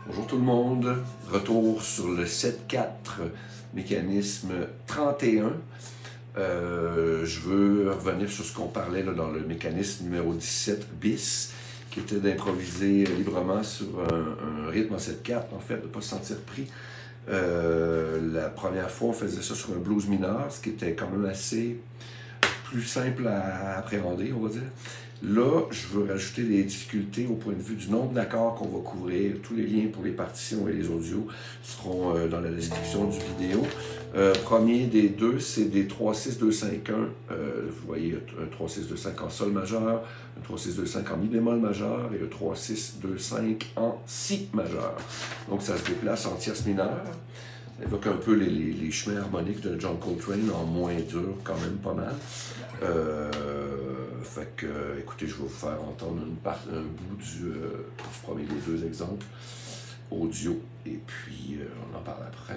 Bonjour tout le monde, retour sur le 7.4 mécanisme 31. Je veux revenir sur ce qu'on parlait là, dans le mécanisme numéro 17 bis, qui était d'improviser librement sur un rythme en 7.4, en fait, de ne pas se sentir pris. La première fois, on faisait ça sur un blues mineur, ce qui était quand même assez plus simple à appréhender, on va dire. Là, je veux rajouter des difficultés au point de vue du nombre d'accords qu'on va couvrir. Tous les liens pour les partitions et les audios seront dans la description du vidéo. Premier des deux, c'est des 3-6-2-5-1. Vous voyez un 3-6-2-5 en sol majeur, un 3-6-2-5 en mi bémol majeur et un 3-6-2-5 en si majeur. Donc ça se déplace en tierce mineure. Ça évoque un peu les chemins harmoniques de John Coltrane en moins dur, quand même pas mal. Fait que, écoutez, je vais vous faire entendre un bout du premier des deux exemples audio, et puis on en parle après.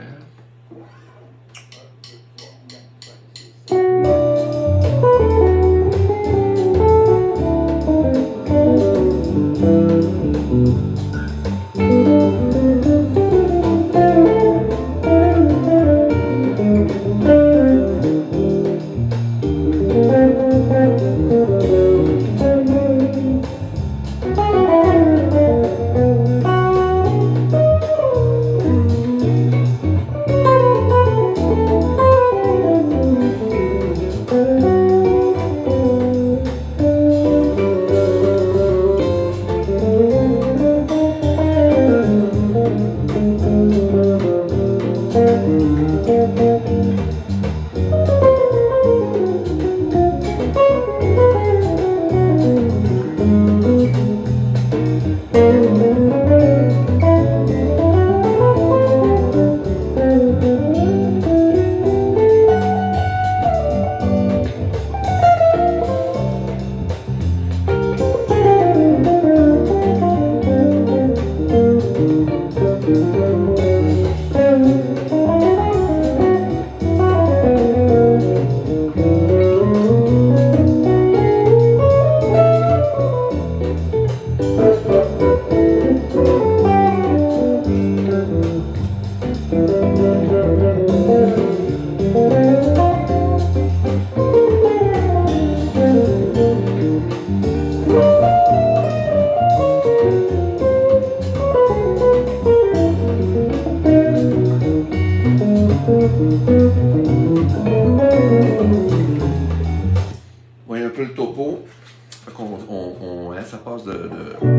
Voyez un peu le topo. Ça passe de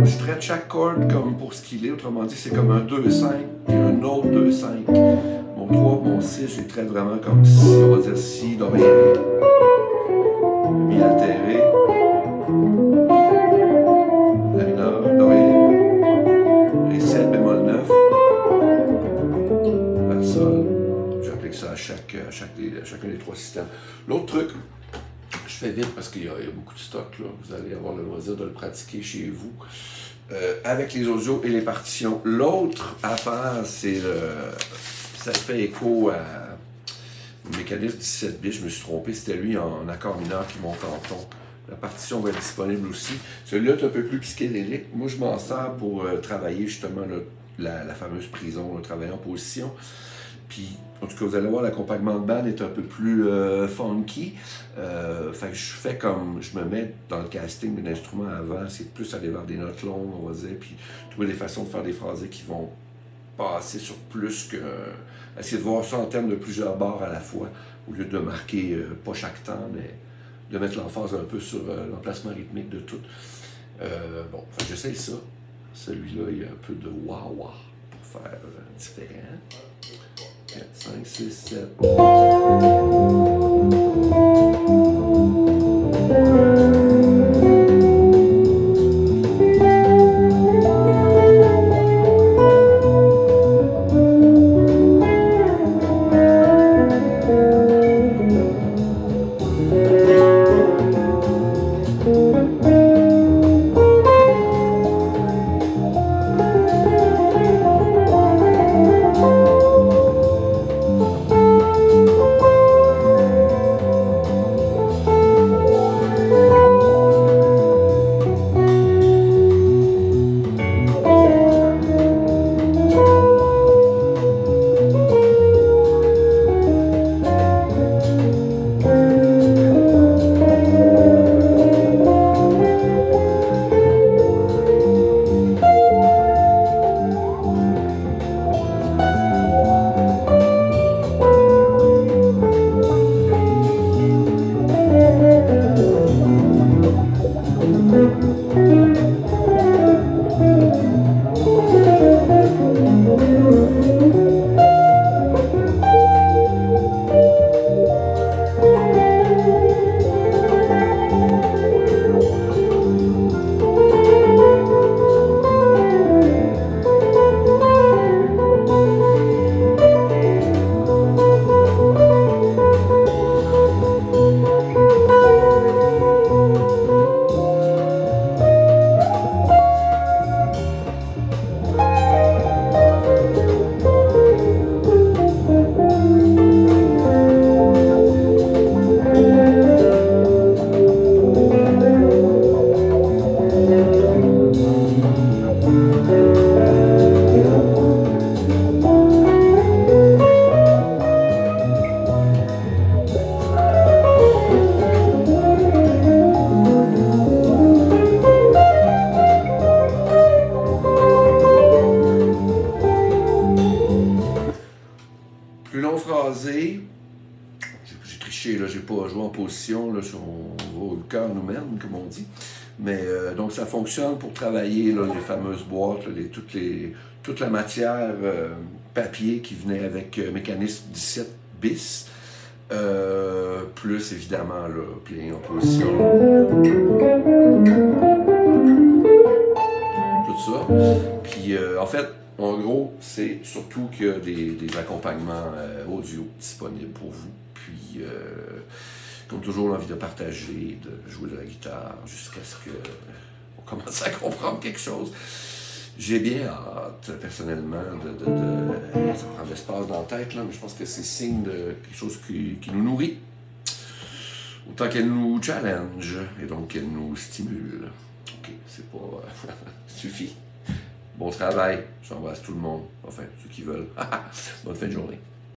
je traite chaque corde comme pour ce qu'il est, autrement dit, c'est comme un 2-5 et un autre 2-5. Mon 3, mon 6, je les traite vraiment comme si, on va dire si, do, ré, mi altéré, la mineur, do, ré, 7 bémol 9, la sol. J'applique ça à chacun des trois systèmes. L'autre truc, je fais vite parce qu'il y a beaucoup de stock, là. Vous allez avoir le loisir de le pratiquer chez vous, avec les audios et les partitions. L'autre affaire, c'est ça fait écho à le mécanisme 17 bits, je me suis trompé, c'était lui en accord mineur qui monte en ton. La partition va être disponible aussi. Celui-là est un peu plus psychédélique. Moi, je m'en sers pour travailler justement là, la fameuse prison, travailler en position. Puis, en tout cas, vous allez voir, l'accompagnement de bande est un peu plus funky. Fait que je fais comme, je me mets dans le casting d'un instrument avant, c'est plus aller vers des notes longues, on va dire, puis trouver des façons de faire des phrasés qui vont passer sur plus que... essayer de voir ça en termes de plusieurs barres à la fois, au lieu de marquer pas chaque temps, mais de mettre l'emphase un peu sur l'emplacement rythmique de tout. Bon, j'essaye ça. Celui-là, il y a un peu de wah-wah pour faire différent. 4, 5, 6, 7. Plus long phrasé. J'ai triché, là, j'ai pas joué en position, là, sur le cœur nous mène, comme on dit. Mais donc ça fonctionne pour travailler là, les fameuses boîtes, là, toute la matière papier qui venait avec mécanisme 17 bis, plus évidemment là, plié en position. Tout ça. Puis en fait, en gros, c'est surtout qu'il y a des accompagnements audio disponibles pour vous. Puis, comme toujours, l'envie de partager, de jouer de la guitare jusqu'à ce qu'on commence à comprendre quelque chose. J'ai bien hâte, personnellement, ça prend de l'espace dans la tête, là, mais je pense que c'est signe de quelque chose qui nous nourrit. Autant qu'elle nous challenge, et donc qu'elle nous stimule. Ok, c'est pas... suffit. Bon travail, j'embrasse tout le monde, enfin, ceux qui veulent. Bonne fin de journée.